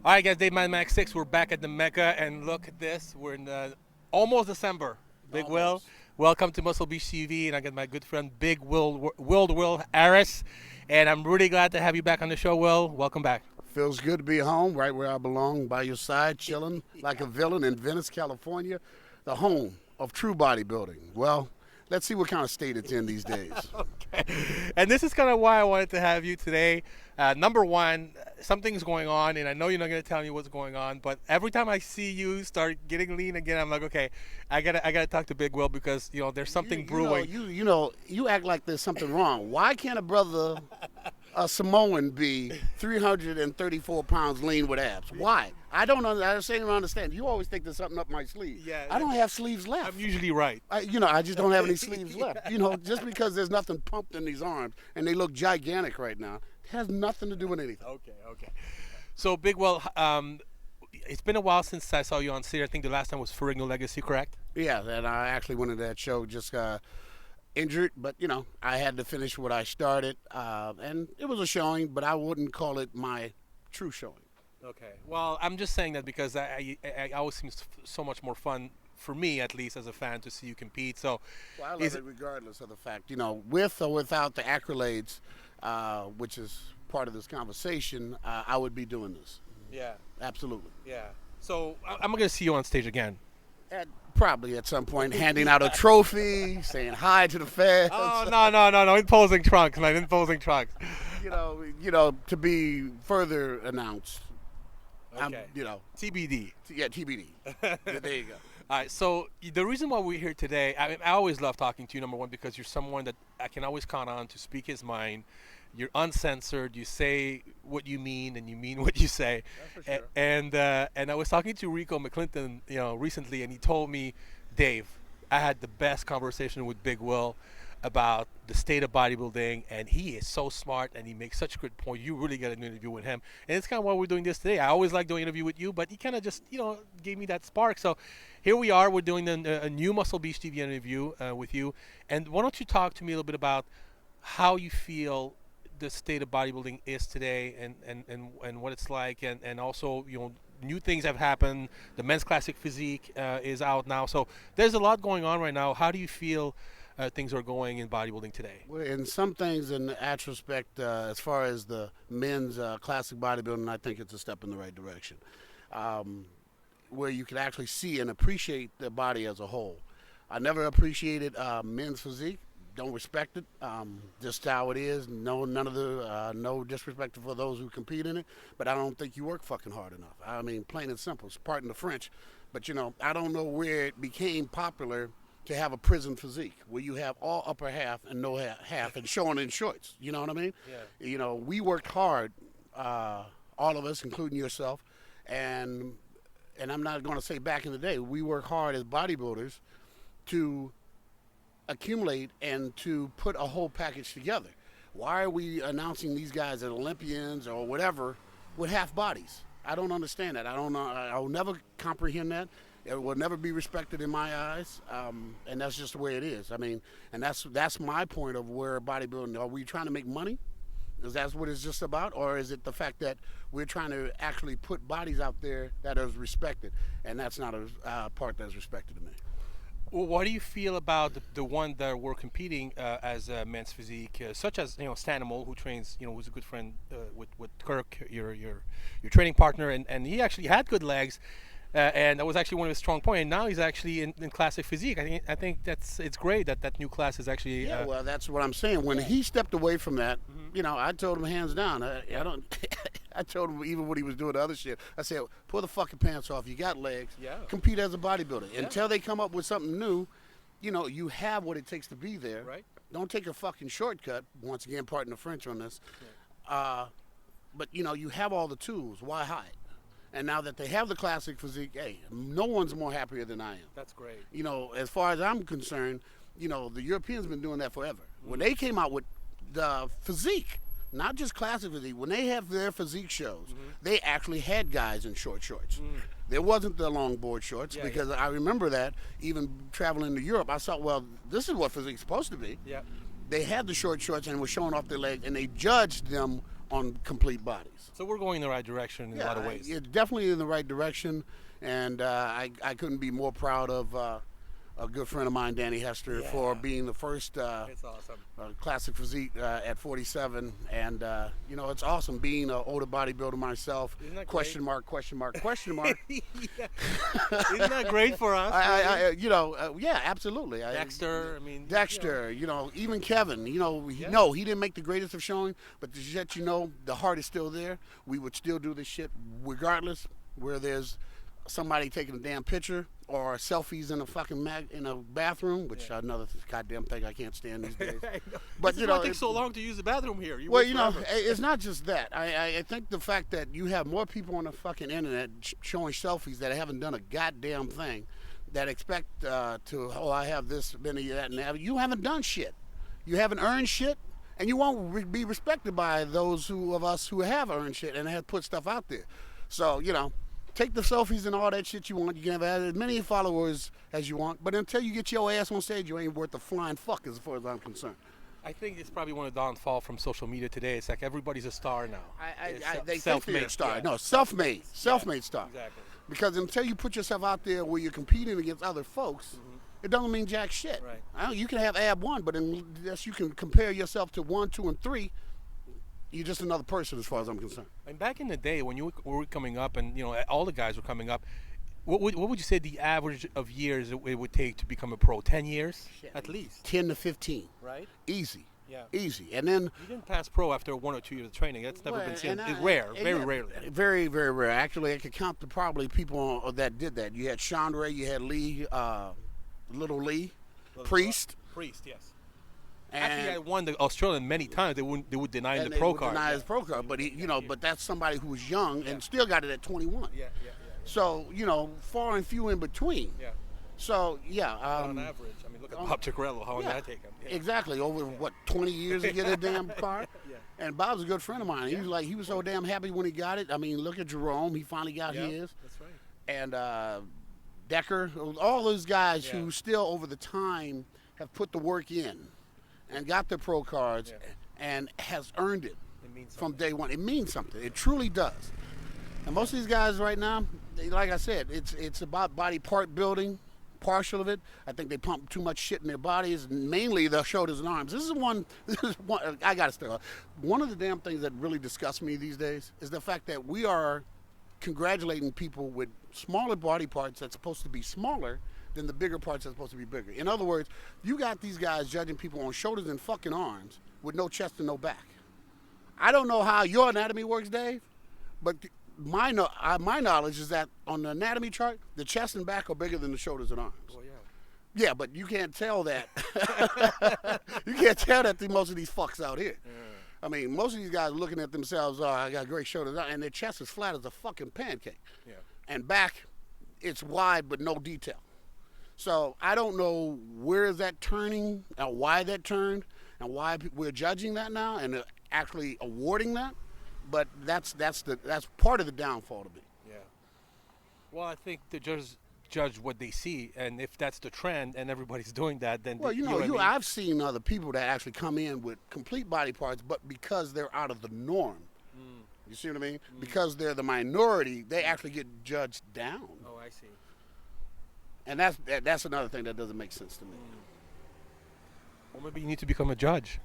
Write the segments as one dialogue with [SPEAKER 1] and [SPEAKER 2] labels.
[SPEAKER 1] All right, guys, Dave Man Max 6. We're back at the Mecca, and look at this. We're in almost December. Big Will, welcome to Muscle Beach TV, and I got my good friend Big Will Harris, and I'm really glad to have you back on the show, Will. Welcome back.
[SPEAKER 2] Feels good to be home, right where I belong, by your side, chilling like a villain in Venice, California, the home of true bodybuilding. Well, let's see what kind of state it's in these days.
[SPEAKER 1] Okay. And this is kind of why I wanted to have you today. Number one, something's going on, and I know you're not going to tell me what's going on, but every time I see you start getting lean again, I'm like, okay, I gotta talk to Big Will because there's something brewing.
[SPEAKER 2] You act like there's something wrong. Why can't a Samoan be 334 pounds lean with abs? Why? I don't understand. You always think there's something up my sleeve.
[SPEAKER 1] Yeah,
[SPEAKER 2] I don't have sleeves left.
[SPEAKER 1] I'm usually right.
[SPEAKER 2] I just don't have any sleeves left. Just because there's nothing pumped in these arms and they look gigantic right now, it has nothing to do with anything.
[SPEAKER 1] Okay. So, Big Will, it's been a while since I saw you on stage. I think the last time was for Ferrigno Legacy, correct?
[SPEAKER 2] Yeah, and I actually went to that show just injured, but I had to finish what I started, and it was a showing, but I wouldn't call it my true showing.
[SPEAKER 1] Okay. Well, I'm just saying that because I always seems so much more fun for me, at least as a fan, to see you compete. So,
[SPEAKER 2] well, I love it regardless of the fact, with or without the accolades, which is part of this conversation, I would be doing this.
[SPEAKER 1] Yeah.
[SPEAKER 2] Absolutely.
[SPEAKER 1] Yeah. So I'm going to see you on stage again.
[SPEAKER 2] Probably at some point, handing out a trophy, saying hi to the fans.
[SPEAKER 1] Oh, no, imposing trunks, man, imposing trunks.
[SPEAKER 2] To be further announced.
[SPEAKER 1] Okay. TBD.
[SPEAKER 2] Yeah, TBD. There you go.
[SPEAKER 1] All right, so the reason why we're here today, I always love talking to you, number one, because you're someone that I can always count on to speak his mind. You're uncensored. You say what you mean, and you mean what you say.
[SPEAKER 2] That's for sure.
[SPEAKER 1] And I was talking to Rico McClinton, recently, and he told me, Dave, I had the best conversation with Big Will about the state of bodybuilding, and he is so smart, and he makes such good points. You really got an interview with him, and it's kind of why we're doing this today. I always like doing an interview with you, but he kind of just, gave me that spark. So here we are. We're doing a new Muscle Beach TV interview with you, and why don't you talk to me a little bit about how you feel the state of bodybuilding is today, and what it's like, and also new things have happened. The men's classic physique is out now, so there's a lot going on right now. How do you feel things are going in bodybuilding today?
[SPEAKER 2] Well, in some things, in retrospect, as far as the men's classic bodybuilding, I think it's a step in the right direction, where you can actually see and appreciate the body as a whole. I never appreciated men's physique. Don't respect it. Just how it is. No disrespect for those who compete in it. But I don't think you work fucking hard enough. I mean, plain and simple. Pardon the French. But I don't know where it became popular to have a prison physique where you have all upper half and no half and showing in shorts. You know what I mean?
[SPEAKER 1] Yeah.
[SPEAKER 2] We worked hard, all of us, including yourself, and I'm not going to say back in the day. We work hard as bodybuilders to accumulate and to put a whole package together. Why are we announcing these guys as Olympians or whatever with half bodies? I don't understand that. I don't know. I'll never comprehend that. It will never be respected in my eyes, and that's just the way it is. I mean, and that's my point of where bodybuilding. Are we trying to make money? Is that what it's just about, or is it the fact that we're trying to actually put bodies out there that are respected, and that's not a part that's respected to me.
[SPEAKER 1] Well, what do you feel about the one that were competing as men's physique, such as Stanimal, who trains, who's a good friend with Kirk, your training partner, and he actually had good legs, and that was actually one of his strong points. And now he's actually in classic physique. I think it's great that new class is actually.
[SPEAKER 2] Yeah, well, that's what I'm saying. When he stepped away from that, I told him hands down. I don't. I told him even what he was doing the other shit. I said, pull the fucking pants off. You got legs.
[SPEAKER 1] Yeah.
[SPEAKER 2] Compete as a bodybuilder. Yeah. Until they come up with something new, you have what it takes to be there.
[SPEAKER 1] Right.
[SPEAKER 2] Don't take a fucking shortcut. Once again, pardon the French on this. Yeah. But, you have all the tools. Why hide? And now that they have the classic physique, hey, no one's more happier than I am.
[SPEAKER 1] That's great.
[SPEAKER 2] As far as I'm concerned, the Europeans been doing that forever. When they came out with the physique, not just classic physique, when they have their physique shows, they actually had guys in short shorts. There wasn't the long board shorts because I remember that even traveling to Europe, I thought, well, this is what physique's supposed to be.
[SPEAKER 1] Yeah.
[SPEAKER 2] They had the short shorts and were showing off their legs, and they judged them on complete bodies.
[SPEAKER 1] So we're going in the right direction in a lot of ways.
[SPEAKER 2] You're definitely in the right direction, and I couldn't be more proud of a good friend of mine, Danny Hester, for being the first
[SPEAKER 1] It's awesome.
[SPEAKER 2] classic physique at 47. And, it's awesome being an older bodybuilder myself.
[SPEAKER 1] Isn't that
[SPEAKER 2] Question mark, question mark, question mark.
[SPEAKER 1] Yeah. Isn't that great for us?
[SPEAKER 2] Yeah, absolutely.
[SPEAKER 1] Dexter,
[SPEAKER 2] Dexter, even Kevin, he didn't make the greatest of showing, but to let the heart is still there. We would still do this shit regardless, where there's somebody taking a damn picture or selfies in a fucking in a bathroom, which another goddamn thing I can't stand these days.
[SPEAKER 1] But it takes so long to use the bathroom here.
[SPEAKER 2] It's not just that. I think the fact that you have more people on the fucking internet showing selfies that haven't done a goddamn thing, that expect I have this, many, that, and that. You haven't done shit. You haven't earned shit, and you won't be respected by those of us who have earned shit and have put stuff out there. So, take the selfies and all that shit you want. You can have as many followers as you want, but until you get your ass on stage, you ain't worth a flying fuck as far as I'm concerned.
[SPEAKER 1] I think it's probably one of the downfall from social media today. It's like everybody's a star now.
[SPEAKER 2] They think they're a star. No, self-made star.
[SPEAKER 1] Exactly.
[SPEAKER 2] Because until you put yourself out there where you're competing against other folks, it doesn't mean jack shit.
[SPEAKER 1] Right.
[SPEAKER 2] You can have AB 1, but unless you can compare yourself to 1, 2, and 3, you're just another person as far as I'm concerned.
[SPEAKER 1] And back in the day when you were coming up, and all the guys were coming up, what would you say the average of years it would take to become a pro? 10 years at least.
[SPEAKER 2] 10 to 15.
[SPEAKER 1] Right.
[SPEAKER 2] Easy.
[SPEAKER 1] Yeah.
[SPEAKER 2] Easy. And then
[SPEAKER 1] you didn't pass pro after 1 or 2 years of training. That's never been seen. It's rare. Very rarely.
[SPEAKER 2] Very, very rare. Actually, I could count the probably people that did that. You had Chandra, you had Lee, Little Lee, Priest.
[SPEAKER 1] Priest, yes.
[SPEAKER 2] And
[SPEAKER 1] actually, I won the Australian many times. They would deny him the pro card.
[SPEAKER 2] Deny his pro card, but but that's somebody who was young and still got it at 21.
[SPEAKER 1] Yeah.
[SPEAKER 2] So far and few in between.
[SPEAKER 1] Yeah.
[SPEAKER 2] So
[SPEAKER 1] on average, look at Bob Ciccarello. How long did that take him? Yeah.
[SPEAKER 2] Exactly. Over 20 years to get a damn card.
[SPEAKER 1] Yeah.
[SPEAKER 2] And Bob's a good friend of mine. He was so damn happy when he got it. Look at Jerome. He finally got his.
[SPEAKER 1] That's right.
[SPEAKER 2] And Decker, all those guys who still over the time have put the work in and got their pro cards and has earned it from day one. It means something. It truly does. And most of these guys right now, like I said, it's about body part building, partial of it. I think they pump too much shit in their bodies, mainly their shoulders and arms. This is one I got to start. One of the damn things that really disgusts me these days is the fact that we are congratulating people with smaller body parts that's supposed to be smaller than the bigger parts that's supposed to be bigger. In other words, you got these guys judging people on shoulders and fucking arms with no chest and no back. I don't know how your anatomy works, Dave, but my knowledge is that on the anatomy chart, the chest and back are bigger than the shoulders and arms.
[SPEAKER 1] Well, yeah.
[SPEAKER 2] Yeah, but you can't tell that. You can't tell that to most of these fucks out here. Yeah. Most of these guys are looking at themselves, I got great shoulders, and their chest is flat as a fucking pancake.
[SPEAKER 1] Yeah.
[SPEAKER 2] And back, it's wide but no detail. So I don't know where is that turning, why that turned, and why we're judging that now and actually awarding that. But that's part of the downfall to me.
[SPEAKER 1] Yeah. Well, I think the judges judge what they see, and if that's the trend and everybody's doing that, then
[SPEAKER 2] I've seen other people that actually come in with complete body parts, but because they're out of the norm. You see what I mean? Because they're the minority, they actually get judged down.
[SPEAKER 1] Oh, I see.
[SPEAKER 2] And that's another thing that doesn't make sense to me.
[SPEAKER 1] Well, maybe you need to become a judge.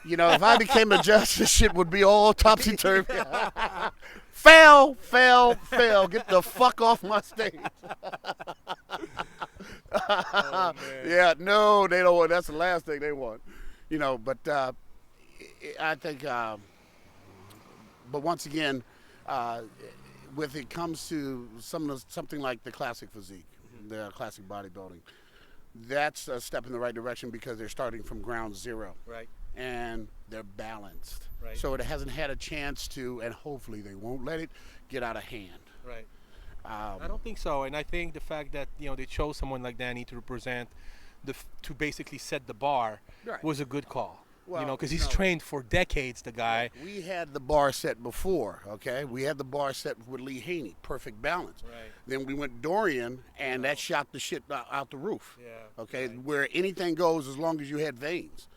[SPEAKER 2] If I became a judge, this shit would be all topsy-turvy. Fail. Get the fuck off my stage.
[SPEAKER 1] Oh,
[SPEAKER 2] yeah, no, they don't want. That's the last thing they want. But I think, but once again, when it comes to something like the classic physique, the classic bodybuilding, that's a step in the right direction because they're starting from ground zero.
[SPEAKER 1] Right. And
[SPEAKER 2] they're balanced.
[SPEAKER 1] Right.
[SPEAKER 2] So it hasn't had a chance to, and hopefully they won't let it get out of hand.
[SPEAKER 1] Right. I don't think so, and I think the fact that they chose someone like Danny to represent, to basically set the bar, was a good call. Well, because he's trained for decades, the guy.
[SPEAKER 2] We had the bar set before, okay? We had the bar set with Lee Haney, perfect balance.
[SPEAKER 1] Right.
[SPEAKER 2] Then we went Dorian, and that shot the shit out the roof.
[SPEAKER 1] Yeah.
[SPEAKER 2] Okay, where anything goes as long as you had veins.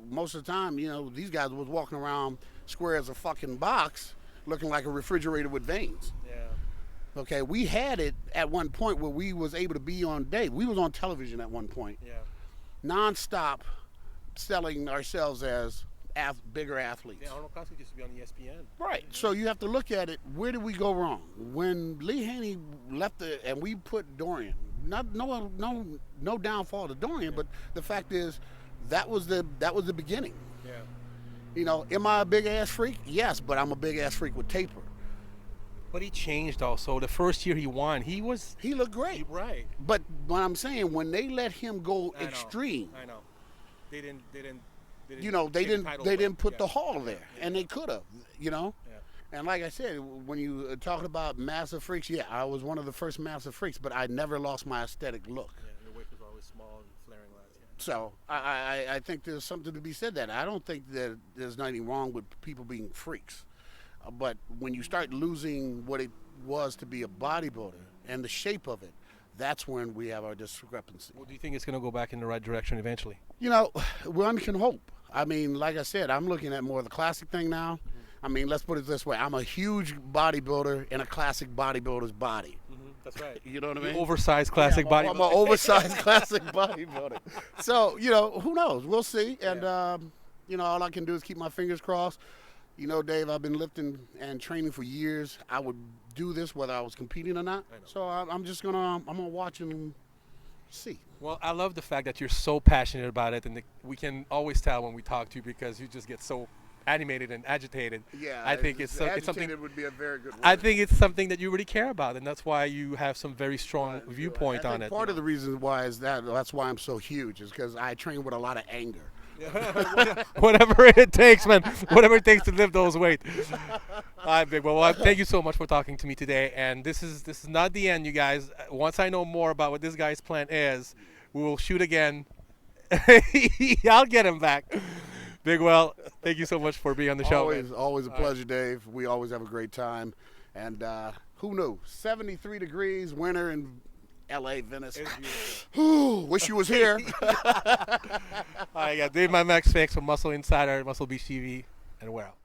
[SPEAKER 2] Most of the time, these guys was walking around square as a fucking box, looking like a refrigerator with veins.
[SPEAKER 1] Yeah.
[SPEAKER 2] Okay, we had it at one point where we was able to be on Dave. We was on television at one point,
[SPEAKER 1] Yeah.
[SPEAKER 2] nonstop, selling ourselves as bigger athletes.
[SPEAKER 1] Yeah, Arnold Classic used to be on ESPN.
[SPEAKER 2] Right. So you have to look at it. Where did we go wrong? When Lee Haney left and we put Dorian. No downfall to Dorian, but the fact is, that was the beginning.
[SPEAKER 1] Yeah.
[SPEAKER 2] You know, am I a big ass freak? Yes, but I'm a big ass freak with taper.
[SPEAKER 1] But he changed also. The first year he won, he
[SPEAKER 2] looked great.
[SPEAKER 1] right.
[SPEAKER 2] But what I'm saying, when they let him go
[SPEAKER 1] I know,
[SPEAKER 2] extreme,
[SPEAKER 1] I know. They didn't.
[SPEAKER 2] you know, they
[SPEAKER 1] take the
[SPEAKER 2] didn't
[SPEAKER 1] title
[SPEAKER 2] they
[SPEAKER 1] away.
[SPEAKER 2] didn't put
[SPEAKER 1] Yeah.
[SPEAKER 2] the hall there, and they could have. You know.
[SPEAKER 1] Yeah.
[SPEAKER 2] And like I said, when you talk about massive freaks, yeah, I was one of the first massive freaks, but I never lost my aesthetic look.
[SPEAKER 1] Yeah. Your waist was always small and flaring lines. Yeah.
[SPEAKER 2] So I think there's something to be said that I don't think that there's nothing wrong with people being freaks, but when you start losing what it was to be a bodybuilder and the shape of it, that's when we have our discrepancy.
[SPEAKER 1] Well, do you think it's going to go back in the right direction eventually?
[SPEAKER 2] You know, one can hope. I mean, like I said, I'm looking at more of the classic thing now. I mean, let's put it this way. I'm a huge bodybuilder in a classic bodybuilder's body.
[SPEAKER 1] That's right.
[SPEAKER 2] You know what I mean?
[SPEAKER 1] Oversized classic body.
[SPEAKER 2] I'm an oversized classic bodybuilder. So, you know, who knows? We'll see. And, you know, all I can do is keep my fingers crossed. You know, Dave, I've been lifting and training for years. I would do this whether I was competing or not. So I'm just going to, I'm going to watch and see.
[SPEAKER 1] Well, I love the fact that you're so passionate about it, and we can always tell when we talk to you because you just get so animated and agitated.
[SPEAKER 2] Yeah,
[SPEAKER 1] I think it's something.
[SPEAKER 2] would be a very good word.
[SPEAKER 1] I think it's something that you really care about, and that's why you have some very strong viewpoint
[SPEAKER 2] I
[SPEAKER 1] on
[SPEAKER 2] think
[SPEAKER 1] it.
[SPEAKER 2] Part of the reason why is that's why I'm so huge, is because I train with a lot of anger.
[SPEAKER 1] Whatever it takes, man. Whatever it takes to lift those weights. All right, Big. Well, thank you so much for talking to me today. And this is not the end, you guys. Once I know more about what this guy's plan is, we will shoot again. I'll get him back. Big Well, thank you so much for being on the show.
[SPEAKER 2] Always a pleasure, Dave. We always have a great time. And who knew? 73 degrees, winter in L.A., Venice.
[SPEAKER 1] It's beautiful.
[SPEAKER 2] Wish you was here.
[SPEAKER 1] All right, yeah, Dave, my Max Fix from Muscle Insider, Muscle Beach TV, and we're out.